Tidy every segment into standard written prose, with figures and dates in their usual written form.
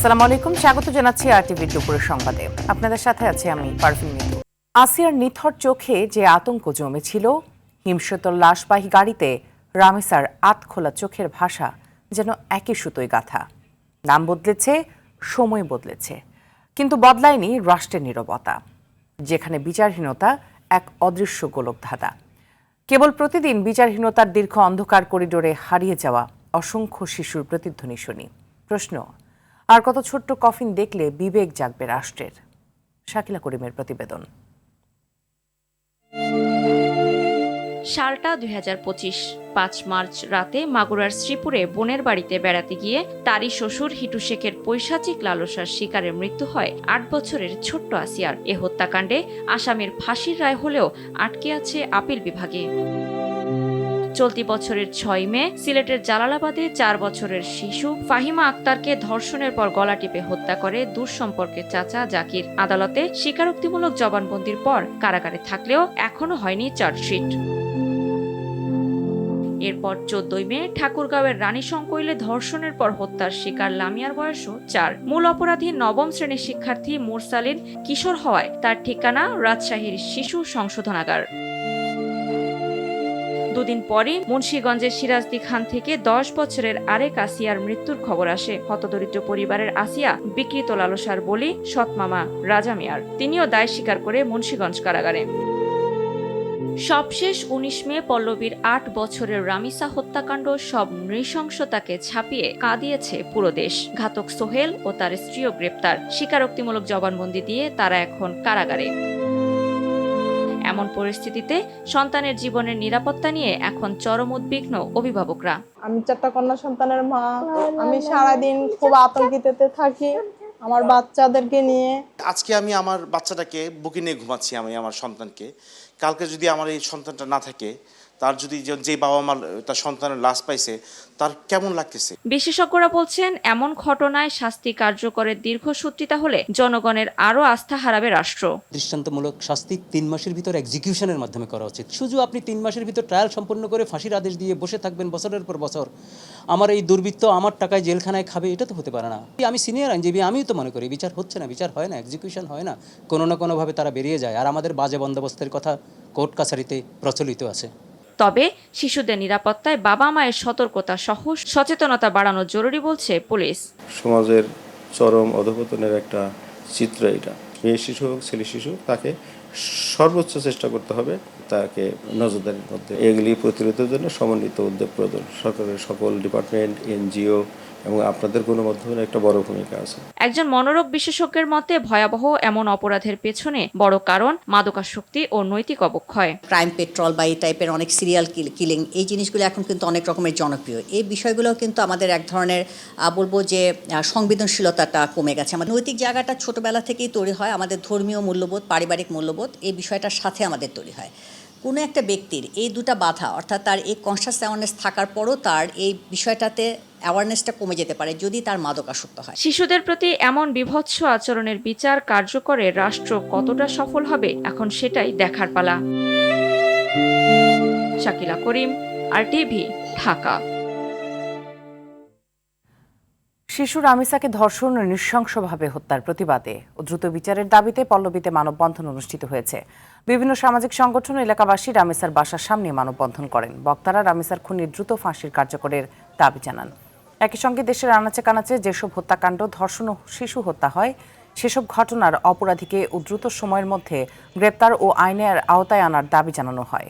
আসসালামু আলাইকুম, স্বাগত জানাচ্ছি আরটিভির দুপুরের সংবাদে। আপনাদের সাথে আছি আমি পারভিন মিতু। আসিয়ার নিথর চোখে যে আতঙ্ক জমেছিল, হিমশীতল লাশবাহী গাড়িতে রামিসার আতখোলা চোখের ভাষা যেন একই সুতোয় গাঁথা। নাম বদলেছে, সময় বদলেছে, কিন্তু বদলায়নি রাষ্ট্রের নীরবতা, যেখানে বিচারহীনতা এক অদৃশ্য গোলকধাঁধা। কেবল প্রতিদিন বিচারহীনতার দীর্ঘ অন্ধকার করিডোরে হারিয়ে যাওয়া অসংখ্য শিশুর প্রতিধ্বনি শুনি। প্রশ্ন, আর কত ছোট্ট কফিন দেখলে বিবেক জাগবে রাষ্ট্রের? শাকিলা করিমের প্রতিবেদন। সালটা 2025। 5 মার্চ রাতে মাগুরার শ্রীপুরে বোনের বাড়িতে বেড়াতে গিয়ে তারই শ্বশুর হিটু শেখের পৈশাচিক লালসার শিকারে মৃত্যু হয় 8 বছরের ছোট্ট আসিয়ার। এ হত্যাকাণ্ডে আসামির ফাঁসির রায় হলেও আটকে আছে আপিল বিভাগে। চলতি বছরের 6 মে সিলেটের জালালাবাদে 4 বছরের শিশু ফাহিমা আক্তারকে ধর্ষণের পর গলা টিপে হত্যা করে দূর সম্পর্কের চাচা জাকির। আদালতে স্বীকারোক্তিমূলক জবানবন্দির পর কারাগারে থাকলেও এখনো হয়নি চার্জশিট। এরপর 14 মে ঠাকুরগাঁওয়ের রানী সংকৈলে ধর্ষণের পর হত্যার শিকার লামিয়ার বয়সও 4। মূল অপরাধী নবম শ্রেণীর শিক্ষার্থী মুরসালিন কিশোর হওয়ায় তার ঠিকানা রাজশাহীর শিশু সংশোধনাগার। দুদিন পরই মুন্সিগঞ্জের সিরাজদি খান থেকে 10 বছরের আরেক আসিয়ার মৃত্যুর খবর আসে। হতদরিদ্র পরিবারের আসিয়া বিকৃত লালসার বলি সৎমামা রাজা মিয়ার। তিনিও দায় স্বীকার করে মুন্সিগঞ্জ কারাগারে। সবশেষ 19 মে পল্লবীর 8 বছরের রামিসা হত্যাকাণ্ড সব নৃশংসতাকে ছাপিয়ে কাঁদিয়েছে পুরো দেশ। ঘাতক সোহেল ও তার স্ত্রীও গ্রেপ্তার। স্বীকারোক্তিমূলক জবানবন্দি দিয়ে তারা এখন কারাগারে। এমন পরিস্থিতিতে সন্তানের জীবনের নিরাপত্তা নিয়ে এখন চরম উদ্বিগ্ন অভিভাবকরা। আমি 4টা কন্যা সন্তানের মা। আমি সারাদিন খুব আতঙ্কিততে থাকি আমার বাচ্চাদেরকে নিয়ে। আজকে আমি আমার বাচ্চাটাকে বুকে নিয়ে ঘুমাচ্ছি, আমি আমার সন্তানকে। কালকে যদি আমার এই সন্তানটা না থাকে, তার যদি যে বাবা মা তার সন্তানের লাশ পাইছে, তার কেমন লাগতেছে। বিশেষজ্ঞরা বলছেন, এমন ঘটনায় শাস্তি কার্যকরের দীর্ঘসূত্রিতা হলে জনগণের আরও আস্থা হারাবে রাষ্ট্র। দৃষ্টান্তমূলক শাস্তি 3 মাসের ভিতর এক্সিকিউশনের মাধ্যমে করা উচিত। শুধু আপনি 3 মাসের ভিতর ট্রায়াল সম্পন্ন করে ফাঁসির আদেশ দিয়ে বসে থাকবেন বছরের পর বছর, আমার এই দুর্বৃত্ত আমার টাকায় জেলখানায় খাবে, এটা তো হতে পারে না। আমি সিনিয়র আইনজীবী, আমিও তো মনে করি বিচার হচ্ছে না, বিচার হয় না, এক্সিকিউশন হয় না, কোনো না কোনোভাবে তারা বেরিয়ে যায়। আর আমাদের বাজে বন্দোবস্তের কথা কোর্ট কাছারিতে প্রচলিত আছে। তবে শিশুদের নিরাপত্তায় বাবা মায়ের সতর্কতা সহ সচেতনতা বাড়ানো জরুরি বলছে পুলিশ। সমাজের চরম অধঃপতনের একটা চিত্র এটা। মেয়ে শিশু হোক ছেলে শিশু, তাকে সর্বোচ্চ চেষ্টা করতে হবে তাকে নজরদারির মধ্যে। এগুলি প্রতিরোধের জন্য সমন্বিত উদ্যোগ প্রয়োজন। সরকারের সকল ডিপার্টমেন্ট, এনজিও এবং আপনাদের গণমাধ্যমের একটা বড় ভূমিকা আছে। একজন মনোরোগ বিশেষজ্ঞের মতে ভয়াবহ এমন অপরাধের পেছনে বড় কারণ মাদকাসক্তি ও নৈতিক অবক্ষয়। ক্রাইম পেট্রোল বা এই টাইপের অনেক সিরিয়াল কিলিং, এই জিনিসগুলো এখন কিন্তু অনেক রকমের জনপ্রিয়। এই বিষয়গুলো কিন্তু আমাদের এক ধরনের বলবো যে সংবেদনশীলতাটা কমে গেছে। আমাদের নৈতিক জায়গাটা ছোটবেলা থেকেই তৈরি হয়, আমাদের ধর্মীয় মূল্যবোধ, পারিবারিক মূল্যবোধ, এই বিষয়টার সাথে আমাদের তৈরি হয়। কোনো একটা ব্যক্তির এই দুটা বাধা, অর্থাৎ তার এই কনশাস অ্যাওয়ারনেস থাকার পরও তার এই বিষয়টাতে অ্যাওয়ারনেসটা কমে যেতে পারে যদি তার মাদকাসক্ত হয়। শিশুদের প্রতি এমন বিভৎস আচরণের বিচার কার্যকরে রাষ্ট্র কতটা সফল হবে, এখন সেটাই দেখার পালা। শাকিলা করিম, আরটিভি, ঢাকা। শিশু রামিসাকে ধর্ষণ ও নৃশংসভাবে হত্যার প্রতিবাদে ও দ্রুত বিচারের দাবিতে পল্লবীতে মানববন্ধন অনুষ্ঠিত হয়েছে। বিভিন্ন সামাজিক সংগঠন ও এলাকাবাসী রামিসার বাসার সামনে মানববন্ধন করেন। বক্তারা রামিসার খুনির দ্রুত ফাঁসির কার্যকরের দাবি জানান। একই সঙ্গে দেশের আনাচে কানাচে যেসব হত্যাকাণ্ড, ধর্ষণ ও শিশু হত্যা হয়, সেসব ঘটনার অপরাধীকে দ্রুত সময়ের মধ্যে গ্রেপ্তার ও আইনের আওতায় আনার দাবি জানানো হয়।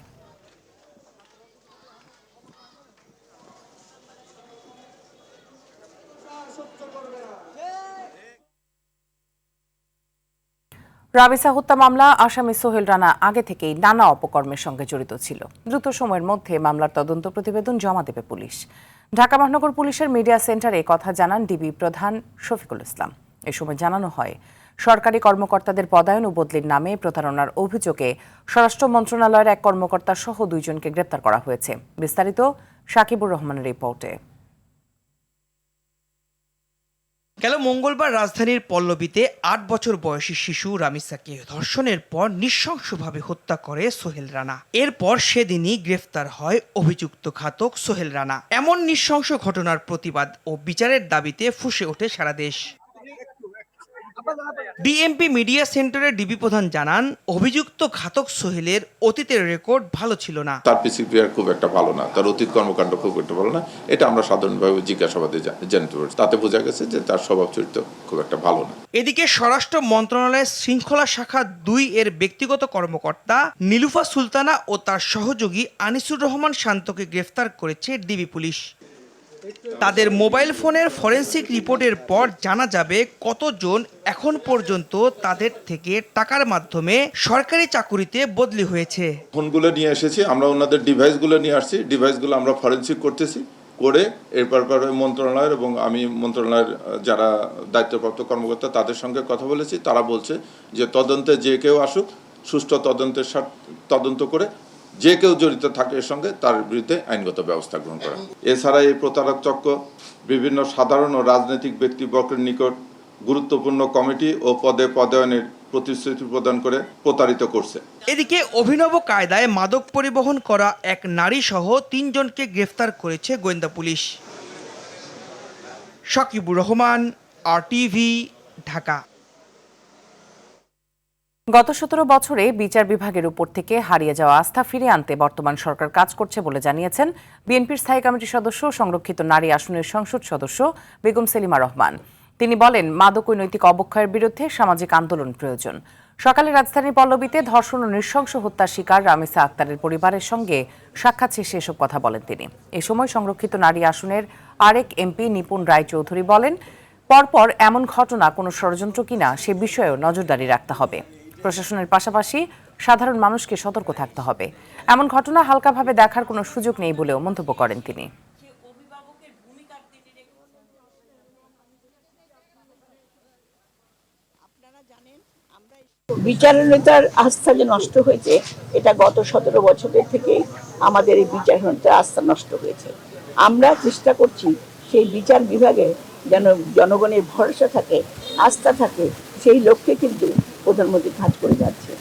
রামিসা হত্যা মামলা আসামি সোহেল রানা আগে থেকেই নানা অপকর্মের সঙ্গে জড়িত ছিল। দ্রুত সময়ের মধ্যে মামলার তদন্ত প্রতিবেদন জমা দেবে পুলিশ। ঢাকা মহানগর পুলিশের মিডিয়া সেন্টারে কথা জানান ডিবি প্রধান শফিকুল ইসলাম। এ সময় জানানো হয়, সরকারি কর্মকর্তাদের পদায়ন ও বদলির নামে প্রতারণার অভিযোগে স্বরাষ্ট্র মন্ত্রণালয়ের এক কর্মকর্তা সহ 2 জনকে গ্রেপ্তার করা হয়েছে। বিস্তারিত শাকিবুর রহমানের রিপোর্টে। গেল মঙ্গলবার রাজধানীর পল্লবীতে 8 বছর বয়সী শিশু রামিসাকে ধর্ষণের পর নৃশংসভাবে হত্যা করে সোহেল রানা। এরপর সেদিনই গ্রেফতার হয় অভিযুক্ত ঘাতক সোহেল রানা। এমন নৃশংস ঘটনার প্রতিবাদ ও বিচারের দাবিতে ফুঁসে ওঠে সারা দেশ। ডিএমপি মিডিয়া সেন্টারের ডিবি প্রধান জানান, অভিযুক্ত ঘাতক সোহেলের অতীতের রেকর্ড ভালো ছিল না। তার পিসিপিআর খুব একটা ভালো না, তার অতীত কর্মকাণ্ড খুব একটা ভালো না, এটা আমরা সাধারণভাবে জিজ্ঞাসাবাদে জানতে পারছি। তাতে বোঝা গেছে যে তার স্বভাব চরিত্র খুব একটা ভালো না। এদিকে স্বরাষ্ট্র মন্ত্রণালয়ের শৃঙ্খলা শাখা 2 এর ব্যক্তিগত কর্মকর্তা নীলুফা সুলতানা ও তার সহযোগী আনিসুর রহমান শান্তকে গ্রেফতার করেছে ডিবি পুলিশ। তাদের মোবাইল ফোনের ফরেনসিক রিপোর্টের পর জানা যাবে কতজন এখন পর্যন্ত তাদের থেকে টাকার মাধ্যমে সরকারি চাকুরিতে বদলি হয়েছে। ফোনগুলো নিয়ে এসেছি আমরা, ওনাদের ডিভাইসগুলো নিয়ে আসছি, ডিভাইসগুলো আমরা ফরেনসিক করতেছি, করে এরপর মন্ত্রণালয়ের এবং আমি মন্ত্রণালয়ের যারা দায়িত্বপ্রাপ্ত কর্মকর্তা তাদের সঙ্গে কথা বলেছি। তারা বলছে যে তদন্তে যে কেউ আসুক, সুষ্ঠু তদন্ত করে যে কেউ জড়িত থাকে এর সঙ্গে তার বিরুদ্ধে আইনগত ব্যবস্থা গ্রহণ করা। এছাড়া এই প্রতারক চক্র বিভিন্ন সাধারণ ও রাজনৈতিক ব্যক্তিবর্গের নিকট গুরুত্বপূর্ণ কমিটি ও পদে পদায়নের প্রতিশ্রুতি প্রদান করে প্রতারিত করছে। এদিকে অভিনব কায়দায় মাদক পরিবহন করা এক নারী সহ 3 জনকে গ্রেফতার করেছে গোয়েন্দা পুলিশ। সাকিবুর রহমান, RTV, ঢাকা। গত 17 বছরে বিচার বিভাগের উপর থেকে হারিয়ে যাওয়া আস্থা ফিরিয়ে আনতে বর্তমান সরকার কাজ করছে বলে জানিয়েছেন বিএনপির স্থায়ী কমিটির সদস্য সংরক্ষিত নারী আসনের সংসদ সদস্য বেগম সেলিমা রহমান। তিনি বলেন, মাদক ও নৈতিক অবক্ষয়ের বিরুদ্ধে সামাজিক আন্দোলন প্রয়োজন। সকালে রাজধানীর পল্লবীতে ধর্ষণ ও নৃশংস হত্যার শিকার রামিসা আক্তারের পরিবারের সঙ্গে সাক্ষাৎ শেষে এসব কথা বলেন তিনি। এ সময় সংরক্ষিত নারী আসনের আরেক এমপি নিপুণ রায় চৌধুরী বলেন, পরপর এমন ঘটনা কোনো ষড়যন্ত্র কিনা সে বিষয়েও নজরদারি রাখতে হবে। প্রশাসনের পাশাপাশি সাধারণ মানুষকে সতর্ক থাকতে হবে। এমন ঘটনা হালকাভাবে দেখার কোনো সুযোগ নেই বলেও মন্তব্য করেন তিনি। বিচারহীনতার আস্থা যে নষ্ট হয়েছে, এটা গত 17 বছরের থেকে আমাদের এই বিচারহীনতার আস্থা নষ্ট হয়েছে। আমরা চেষ্টা করছি সেই বিচার বিভাগে যেন জনগণের ভরসা থাকে, আস্থা থাকে, সেই লক্ষ্যে কিন্তু প্রধানমন্ত্রী কাজ করে যাচ্ছে।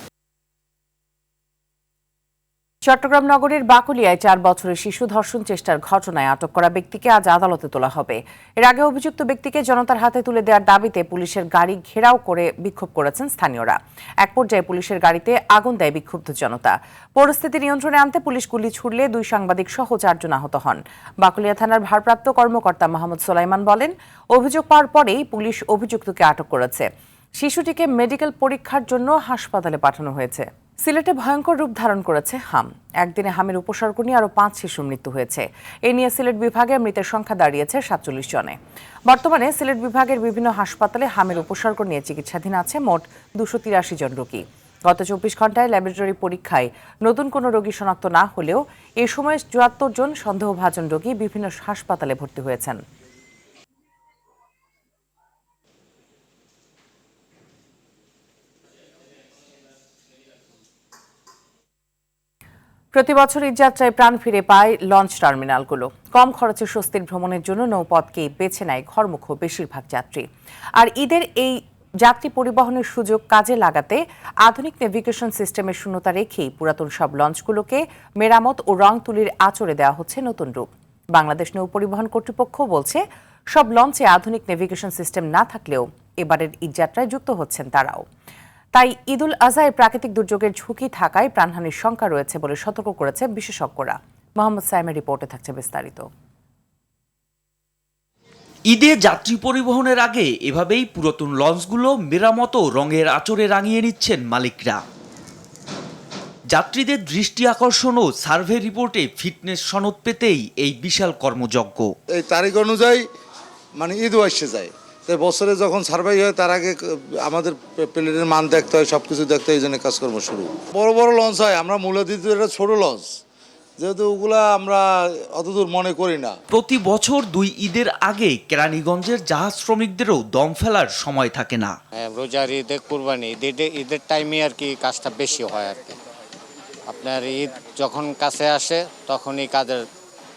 চট্টগ্রাম নগরের বাকলিয়ায় 4 বছরের শিশু ধর্ষণ চেষ্টার ঘটনায় আটক করা ব্যক্তিকে আজ আদালতে তোলা হবে। এর আগে অভিযুক্ত ব্যক্তিকে জনতার হাতে তুলে দেওয়ার দাবিতে পুলিশের গাড়ি ঘেরাও করে বিক্ষোভ করেছেন স্থানীয়রা। এক পর্যায়ে পুলিশের গাড়িতে আগুন দেয় বিক্ষুব্ধ জনতা। পরিস্থিতি নিয়ন্ত্রণে আনতে পুলিশ গুলি ছুড়লে 2 সাংবাদিক সহ 4 জন আহত হন। বাকলিয়া থানার ভারপ্রাপ্ত কর্মকর্তা মোহাম্মদ সোলাইমান বলেন, অভিযোগ পাওয়ার পরেই পুলিশ অভিযুক্তকে আটক করেছে। শিশুটিকে মেডিকেল পরীক্ষার জন্য হাসপাতালে পাঠানো হয়েছে। সিলেটে ভয়ঙ্কর রূপ ধারণ করেছে হাম। একদিনে হামের উপসর্গ নিয়ে আরও 5 শিশুর মৃত্যু হয়েছে। এ নিয়ে সিলেট বিভাগে মৃতের সংখ্যা দাঁড়িয়েছে 47 জনে। বর্তমানে সিলেট বিভাগের বিভিন্ন হাসপাতালে হামের উপসর্গ নিয়ে চিকিৎসাধীন আছে মোট 283 জন রোগী। গত 24 ঘন্টায় ল্যাবরেটরি পরীক্ষায় নতুন কোনো রোগী শনাক্ত না হলেও এ সময় 74 জন সন্দেহভাজন রোগী বিভিন্ন হাসপাতালে ভর্তি হয়েছেন। প্রতি বছর ঈদযাত্রায় প্রাণ ফিরে পায় লঞ্চ টার্মিনালগুলো। কম খরচে স্বস্তির ভ্রমণের জন্য নৌপথকেই বেছে নেয় ঘরমুখ বেশিরভাগ যাত্রী। আর ঈদের এই যাত্রী পরিবহনের সুযোগ কাজে লাগাতে আধুনিক নেভিগেশন সিস্টেমের শূন্যতা রেখেই পুরাতন সব লঞ্চগুলোকে মেরামত ও রং তুলির আঁচড়ে দেওয়া হচ্ছে নতুন রূপ। বাংলাদেশ নৌ পরিবহন কর্তৃপক্ষ বলছে, সব লঞ্চে আধুনিক নেভিগেশন সিস্টেম না থাকলেও এবারের ঈদযাত্রায় যুক্ত হচ্ছেন তারাও। তাই ঈদুল আজহায় প্রাকৃতিক দুর্যোগের ঝুঁকি থাকায় প্রাণহানির শঙ্কা রয়েছে বলে সতর্ক করেছে বিশেষজ্ঞরা। মোহাম্মদ সাইমের রিপোর্টে থাকছে বিস্তারিত। ঈদে যাত্রী পরিবহনের আগে এভাবেই পুরাতন লঞ্চগুলো মেরামত ও রঙের আঁচড়ে রাঙিয়ে নিচ্ছেন মালিকরা। যাত্রীদের দৃষ্টি আকর্ষণ ও সার্ভে রিপোর্টে ফিটনেস সনদ পেতেই এই বিশাল কর্মযজ্ঞ। এই তারিখ অনুযায়ী মানে ঈদও এসে যায়, তাই বছরে যখন সার্ভে হয় তার আগে আমাদের প্লেনের মান দেখতে হয়, সব কিছু দেখতে হয়, এই জন্য কাজকর্ম শুরু। বড় বড় লঞ্চ হয়, আমরা মূলত এটা ছোট লঞ্চ, যেহেতু ওগুলা আমরা অতদূর মনে করি না। প্রতি বছর 2 ঈদের আগে কেরানীগঞ্জের জাহাজ শ্রমিকদেরও দম ফেলার সময় থাকে না। রোজার ঈদে, কুরবানি ঈদের টাইমে আর কি কাজটা বেশি হয় আর কি। আপনার ঈদ যখন কাছে আসে তখনই কাজের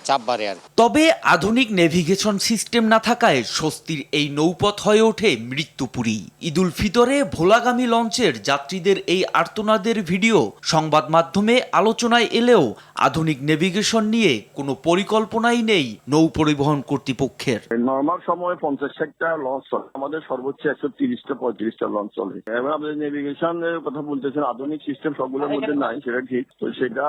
চাপ বাড়ে আর। তবে আধুনিক নেভিগেশন সিস্টেম না থাকায় স্বস্তির এই নৌপথ হয়ে ওঠে মৃত্যুপুরী। ঈদুল ফিতরে ভোলাগামী লঞ্চের যাত্রীদের এই আর্তনাদের ভিডিও সংবাদ মাধ্যমে আলোচনায় এলেও আধুনিক নেভিগেশন নিয়ে কোনো পরিকল্পনাই নেই নৌ পরিবহন কর্তৃপক্ষের। নর্মাল সময়ে 50-ষাটটা লঞ্চ চলে, আমাদের সর্বোচ্চ 130-135টা লঞ্চ চলে। এবার আমাদের নেভিগেশনের কথা বলতেছেন, আধুনিক সিস্টেম সবগুলোর মধ্যে নাই, সেটা ঠিক। তো সেটা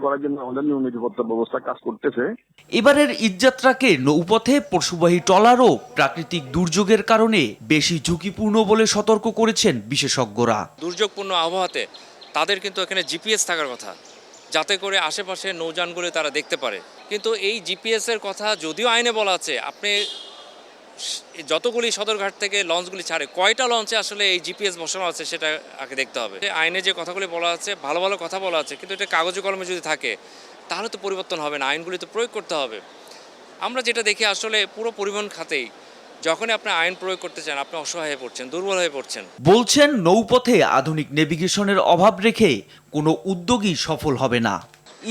করার জন্য আমাদের নিরাপত্তা ব্যবস্থা কাজ করতেছে। এবারের ঈদযাত্রাকে নৌপথে পশুবাহী ট্রলারও প্রাকৃতিক দুর্যোগের কারণে বেশি ঝুঁকিপূর্ণ বলে সতর্ক করেছেন বিশেষজ্ঞরা। দুর্যোগপূর্ণ আবহাওয়াতে তাদের কিন্তু এখানে জিপিএস থাকার কথা, যাতে করে আশেপাশে নৌযানগুলো তারা দেখতে পারে। কিন্তু এই জিপিএস এর কথা যদিও আইনে বলা আছে, আপনি যতগুলি সদরঘাট থেকে লঞ্চগুলি ছাড়ে কয়টা লঞ্চে আসলে এই জিপিএস বসানো আছে সেটা আগে দেখতে হবে। আইনে যে কথাগুলি বলা আছে ভালো ভালো কথা বলা আছে, কিন্তু এটা কাগজে কলমে যদি থাকে তাহলে তো পরিবর্তন হবে না, আইনগুলি তো প্রয়োগ করতে হবে। আমরা যেটা দেখি আসলে পুরো পরিবহন খাতেই যখনই আপনি আইন প্রয়োগ করতে চান আপনি অসহায় হয়ে পড়ছেন, দুর্বল হয়ে পড়ছেন। বলছেন নৌপথে আধুনিক নেভিগেশনের অভাব রেখে কোনো উদ্যোগই সফল হবে না।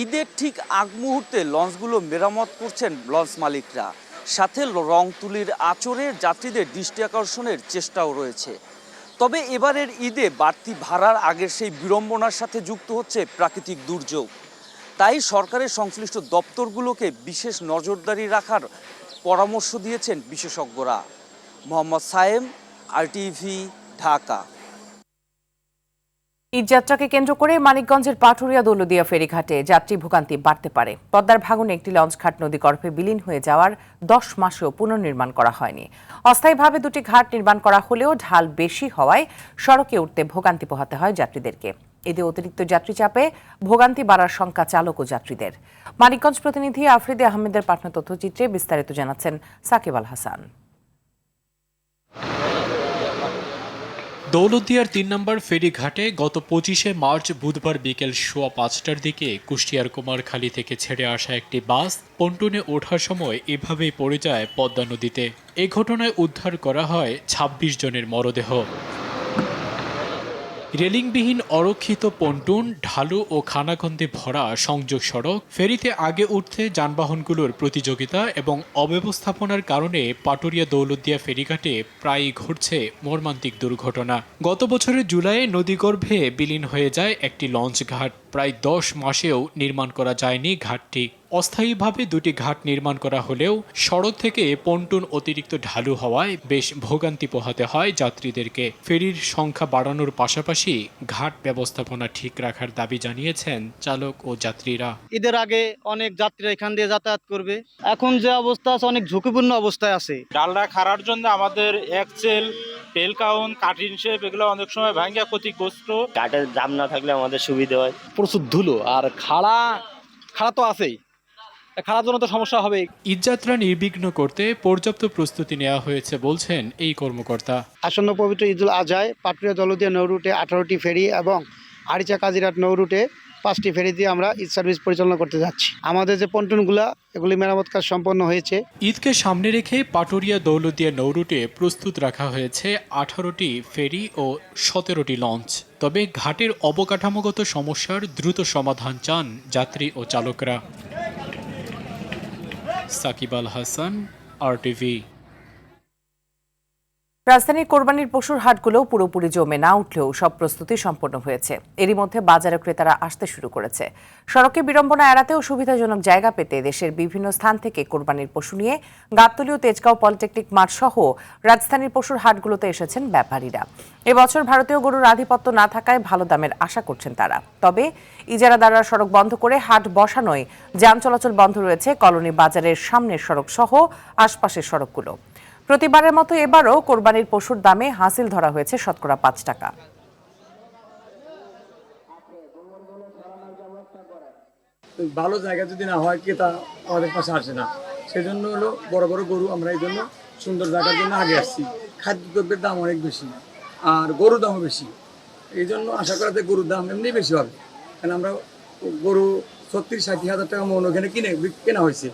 ঈদের ঠিক আগ মুহূর্তে লঞ্চগুলো মেরামত করছেন লঞ্চ মালিকরা, সাথে রং তুলির আঁচড়ে যাত্রীদের দৃষ্টি আকর্ষণের চেষ্টাও রয়েছে। তবে এবারের ঈদে বাড়তি ভাড়ার আগের সেই বিড়ম্বনার সাথে যুক্ত হচ্ছে প্রাকৃতিক দুর্যোগ। তাই সরকারের সংশ্লিষ্ট দপ্তরগুলোকে বিশেষ নজরদারি রাখার পরামর্শ দিয়েছেন বিশেষজ্ঞরা। মোহাম্মদ সায়েম, RTV, ঢাকা। ঈদযাত্রাকে কেন্দ্র করে মানিকগঞ্জের পাটুরিয়া দৌলদিয়া ফেরিঘাটে যাত্রী ভোগান্তি বাড়তে পারে। পদ্মার ভাঙনে একটি লঞ্চঘাট নদীগর্ভে বিলীন হয়ে যাওয়ার 10 মাসেও পুনর্নির্মাণ করা হয়নি। অস্থায়ীভাবে দুটি ঘাট নির্মাণ করা হলেও ঢাল বেশি হওয়ায় সড়কে উঠতে ভোগান্তি পোহাতে হয় যাত্রীদেরকে। এতে অতিরিক্ত যাত্রী চাপে ভোগান্তি বাড়ার শঙ্কা চালক ও যাত্রীদের। মানিকগঞ্জ প্রতিনিধি আফ্রিদি আহমেদের পাঠানো তথ্যচিত্রে বিস্তারিত জানাচ্ছেন সাকিব আল হাসান। দৌলতদিয়ার 3 নম্বর ফেরিঘাটে গত 25শে মার্চ বুধবার বিকেল 5:15টার দিকে কুষ্টিয়ার কুমারখালী থেকে ছেড়ে আসা একটি বাস পন্টুনে ওঠার সময় এভাবেই পড়ে যায় পদ্মা নদীতে। এ ঘটনায় উদ্ধার করা হয় 26 জনের মরদেহ। রেলিংবিহীন অরক্ষিত পন্টুন, ঢালু ও খানাখন্দে ভরা সংযোগ সড়ক, ফেরিতে আগে উঠতে যানবাহনগুলোর প্রতিযোগিতা এবং অব্যবস্থাপনার কারণে পাটুরিয়া দৌলতদিয়া ফেরিঘাটে প্রায়ই ঘটছে মর্মান্তিক দুর্ঘটনা। গত বছরের জুলাইয়ে নদীগর্ভে বিলীন হয়ে যায় একটি লঞ্চ ঘাট। প্রায় 10 মাসেও নির্মাণ করা যায়নি ঘাটটি। অস্থায়ীভাবে দুটি ঘাট নির্মাণ করা হলেও সড়ক থেকে পন্টুন অতিরিক্ত ঢালু হওয়ায় বেশ ভোগান্তি পোহাতে হয় যাত্রীদেরকে। ফেরির সংখ্যা বাড়ানোর পাশাপাশি ঘাট ব্যবস্থাপনা ঠিক রাখার দাবি জানিয়েছেন চালক ও যাত্রীরা। ঈদের আগে অনেক যাত্রীরা এখান দিয়ে যাতায়াত করবে, এখন যে অবস্থা আছে অনেক ঝুঁকিপূর্ণ অবস্থায় আছে। ডালটা খারার জন্য আমাদের এক্সেল, টেল কাউন, কাটিং শেপ এগুলো অনেক সময় ভাঙা ক্ষতিগ্রস্ত। ঘাটের জাম না থাকলে আমাদের সুবিধা হয়। প্রচুর ধুলো আর খাড়া তো আছেই, খাড়ার জন্য তো সমস্যা হবে। ঈদযাত্রা নির্বিঘ্ন করতে পর্যাপ্ত প্রস্তুতি নেওয়া হয়েছে বলছেন এই কর্মকর্তা। আসন্ন পবিত্র ঈদুল আজহায় পাটুরিয়া দৌলতদিয়া নৌ রুটে 18টি ফেরি এবং আরিচা কাজিরাট নৌ রুটে 5টি ফেরি দিয়ে আমরা ঈদ সার্ভিস পরিচালনা করতে যাচ্ছি। আমাদের যে পন্টুনগুলা এগুলি মেরামত কাজ সম্পন্ন হয়েছে। ঈদকে সামনে রেখে পাটুরিয়া দৌলতদিয়া নৌ রুটে প্রস্তুত রাখা হয়েছে 18টি ফেরি ও 17টি লঞ্চ। তবে ঘাটের অবকাঠামোগত সমস্যার দ্রুত সমাধান চান যাত্রী ও চালকরা। সাকিব আল হাসান, RTV। রাজধানীর কোরবানির পশুর হাটগুলো পুরোপুরি জমে না উঠলেও সব প্রস্তুতি সম্পন্ন হয়েছে। এরই মধ্যে বাজারে ক্রেতারা আসতে শুরু করেছে। সড়কে বিড়ম্বনা এড়াতে ও সুবিধাজনক জায়গা পেতে দেশের বিভিন্ন স্থান থেকে কোরবানির পশু নিয়ে গাবতলী ও তেজগাঁও পলিটেকনিক মাঠ সহ রাজধানীর পশুর হাটগুলোতে এসেছেন ব্যাপারীরা। এবছর ভারতীয় গরুর আধিপত্য না থাকায় ভালো দামের আশা করছেন তারা। তবে ইজারাদাররা সড়ক বন্ধ করে হাট বসানোয় যান চলাচল বন্ধ রয়েছে কলোনি বাজারের সামনের সড়ক সহ আশপাশের সড়কগুলো। প্রতিবারের মতো এবারও কোরবানির পশুর দামে হাসিল ধরা হয়েছে 5% টাকা। ভালো জায়গা যদি না হয় ক্রেতা আমাদের পাশে আসে না, সেজন্য হলো বড় বড় গরু আমরা এই জন্য সুন্দর জায়গার জন্য আগে আসছি। খাদ্যদ্রব্যের দাম অনেক বেশি আর গরুর দামও বেশি, এই জন্য আশা করা যায় গরুর দাম এমনি বেশি হবে। কারণ আমরা গরু 30-60 হাজার টাকা মন ওখানে কেনা হয়েছে,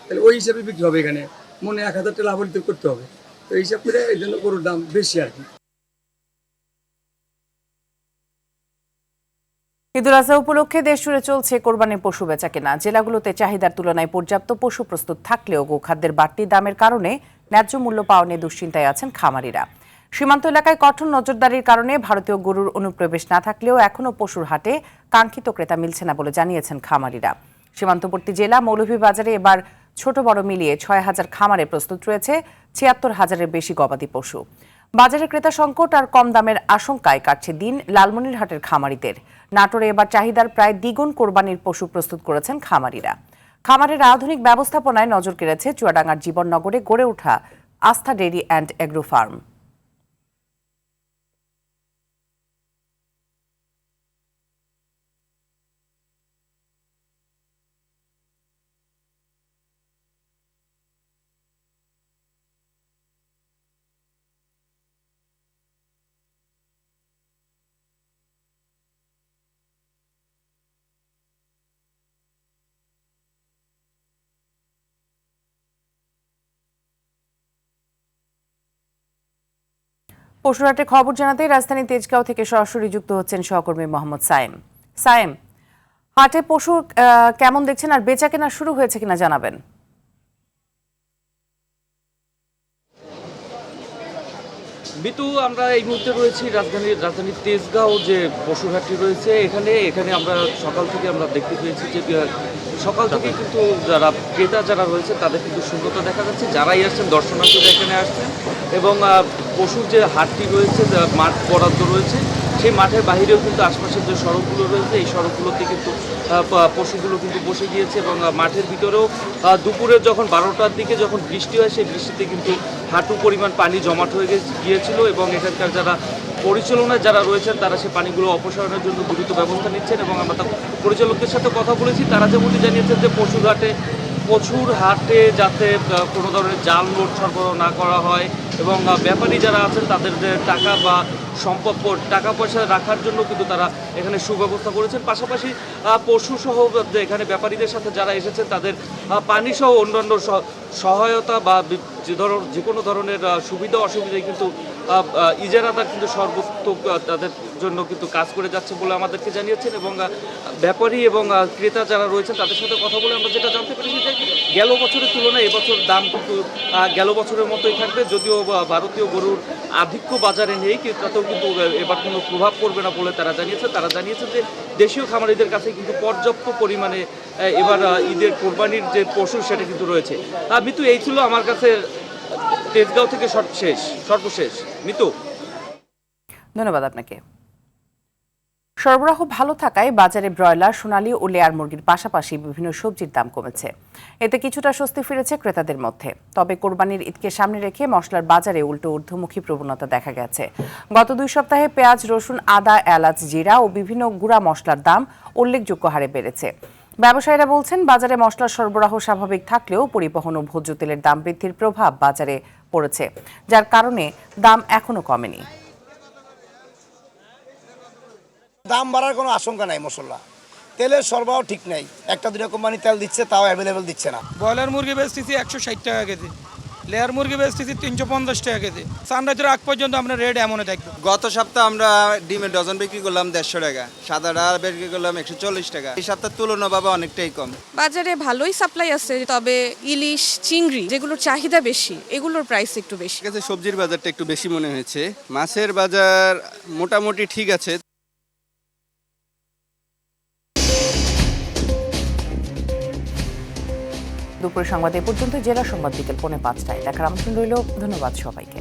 তাহলে ওই হিসাবে বিক্রি হবে। এখানে মনে 1000 টাকা লাভ করতে হবে, তো এই হিসাব করে এই জন্য গরুর দাম বেশি আর কি। ঈদুল আজহা উপলক্ষে দেশ জুড়ে চলছে কোরবানির পশু বেচাকেনা। জেলাগুলোতে চাহিদার তুলনায় পর্যাপ্ত পশু প্রস্তুত থাকলেও গোখাদ্যের বাড়তি দামের কারণে ন্যায্য মূল্য পাওয়া নিয়ে দুশ্চিন্তায় আছেন খামারিরা। সীমান্ত এলাকায় কঠোর নজরদারির কারণে ভারতীয় গরুর অনুপ্রবেশ না থাকলেও এখনও পশুর হাটে কাঙ্ক্ষিত ক্রেতা মিলছে না বলে জানিয়েছেন খামারিরা। সীমান্তবর্তী জেলা মৌলভীবাজারে এবার ছোট বড় মিলিয়ে 6,000 খামারে প্রস্তুত রয়েছে ৭৬,000-এর বেশি গবাদি পশু। বাজারে ক্রেতা সংকট আর কম দামের আশঙ্কায় কাটছে দিন লালমনিরহাটের খামারিদের। নাটোরে এবার চাহিদার প্রায় দ্বিগুণ কোরবানির পশু প্রস্তুত করেছেন খামারিরা। খামারের আধুনিক ব্যবস্থাপনায় নজর কেড়েছে চুয়াডাঙ্গার জীবননগরে গড়ে ওঠা আস্থা ডেইরি অ্যান্ড এগ্রো ফার্ম। পশুরহাটের খবর জানাতে রাজধানী তেজগাঁও থেকে সরাসরি যুক্ত হচ্ছেন সহকর্মী মোহাম্মদ সায়েম। সায়েম, হাটে পশু কেমন দেখছেন আর বেচাকেনা শুরু হয়েছে কিনা জানাবেন। বিতু, আমরা এই মুহূর্তে রয়েছি রাজধানীর তেজগাঁও যে পশুরহাটটি রয়েছে এখানে আমরা সকাল থেকে আমরা দেখতে পেয়েছি যে সকাল থেকে কিন্তু ক্রেতা যারা রয়েছে তাদের কিন্তু শূন্যতা দেখা যাচ্ছে। যারাই আসছেন দর্শনার্থীরা এখানে আসছেন এবং পশুর যে হাটটি রয়েছে, মাঠ বরাদ্দ রয়েছে, সেই মাঠের বাহিরেও কিন্তু আশপাশের যে সড়কগুলো রয়েছে এই সড়কগুলোতে কিন্তু পশুগুলো কিন্তু বসে গিয়েছে এবং মাঠের ভিতরেও দুপুরে যখন 12টার দিকে যখন বৃষ্টি হয় সেই বৃষ্টিতে কিন্তু হাঁটু পরিমাণ পানি জমাট হয়ে গিয়েছিল এবং এখানকার যারা পরিচালনায় যারা রয়েছেন তারা সেই পানিগুলো অপসারণের জন্য দ্রুত ব্যবস্থা নিচ্ছেন এবং আমরা পরিচালকদের সাথে কথা বলেছি। তারা যেমনটি জানিয়েছেন যে পশুর হাটে যাতে কোনো ধরনের জাল নোট সরবরাহ না করা হয় এবং ব্যাপারী যারা আছেন তাদের টাকা বা টাকা পয়সা রাখার জন্য কিন্তু তারা এখানে সুব্যবস্থা করেছেন। পাশাপাশি পশু সহ এখানে ব্যাপারীদের সাথে যারা এসেছেন তাদের পানি সহ অন্যান্য সহায়তা বা যে কোনো ধরনের সুবিধা অসুবিধায় কিন্তু ইজারাদার কিন্তু সর্বোত্তম তাদের জন্য কিন্তু কাজ করে যাচ্ছে বলে আমাদেরকে জানিয়েছেন এবং ব্যাপারী এবং ক্রেতা যারা রয়েছেন তাদের সাথে কথা বলে আমরা যেটা জানতে পেরেছি যে গেল বছরের তুলনায় এবছর দাম কিন্তু গেল বছরের মতোই থাকবে, যদিও ভারতীয় গরুর আধিক্য বাজারে নেই তাতেও কিন্তু এবার কোনো প্রভাব পড়বে না বলে তারা জানিয়েছেন যে দেশীয় খামারিদের কাছে কিন্তু পর্যাপ্ত পরিমাণে এবার ঈদের কোরবানির যে পশু সেটা কিন্তু রয়েছে। মিতু, এই ছিল আমার কাছে তেজগাঁও থেকে সর্বশেষ। মিতু, ধন্যবাদ আপনাকে। সরবরাহ ভালো থাকায় বাজারে ব্রয়লার, সোনালী ও লেয়ার মুরগির পাশাপাশি বিভিন্ন সবজির দাম কমেছে। এতে কিছুটা স্বস্তি ফিরেছে ক্রেতাদের মধ্যে। তবে কোরবানির ঈদকে সামনে রেখে মশলার বাজারে উল্টো ঊর্ধ্বমুখী প্রবণতা দেখা গেছে। গত 2 সপ্তাহে পেঁয়াজ, রসুন, আদা, এলাচ, জিরা ও বিভিন্ন গুঁড়া মশলার দাম উল্লেখযোগ্য হারে বেড়েছে। ব্যবসায়ীরা বলছেন বাজারে মশলার সরবরাহ স্বাভাবিক থাকলেও পরিবহন ও ভোজ্য তেলের দাম বৃদ্ধির প্রভাব বাজারে পড়েছে, যার কারণে দাম এখনো কমেনি। দাম বাড়ার কোনো আশঙ্কা নাই। মশলা তেলের সরবরাহ ঠিক নাই, 1-2 কোম্পানি তেল দিচ্ছে তাও অ্যাভেলেবেল দিচ্ছে না। ব্রয়লার মুরগি বেচতেছি 160 টাকা কেজি, লেয়ার মুরগি বেচতেছি 350 টাকা কেজি। সানরাইজের আগ পর্যন্ত আমরা রেট এমনই দেখবো। গত সপ্তাহে আমরা ডিমের ডজন বিক্রি করলাম 150 টাকা, সাদা ডাল বিক্রি করলাম 140 টাকা। এই সপ্তাহে তুলনাভাবে অনেকটাই কম। বাজারে ভালোই সাপ্লাই আছে, তবে ইলিশ, চিংড়ি যেগুলোর চাহিদা বেশি এগুলোর প্রাইস একটু বেশি। সবজির বাজারটা একটু বেশি মনে হয়েছে। মাছের বাজার মোটামুটি ঠিক আছে। দুপুরের সংবাদ এ পর্যন্ত। জেলা সংবাদ বিকেল 4:45টায় দেখার আমন্ত্রণ রইল। ধন্যবাদ সবাইকে।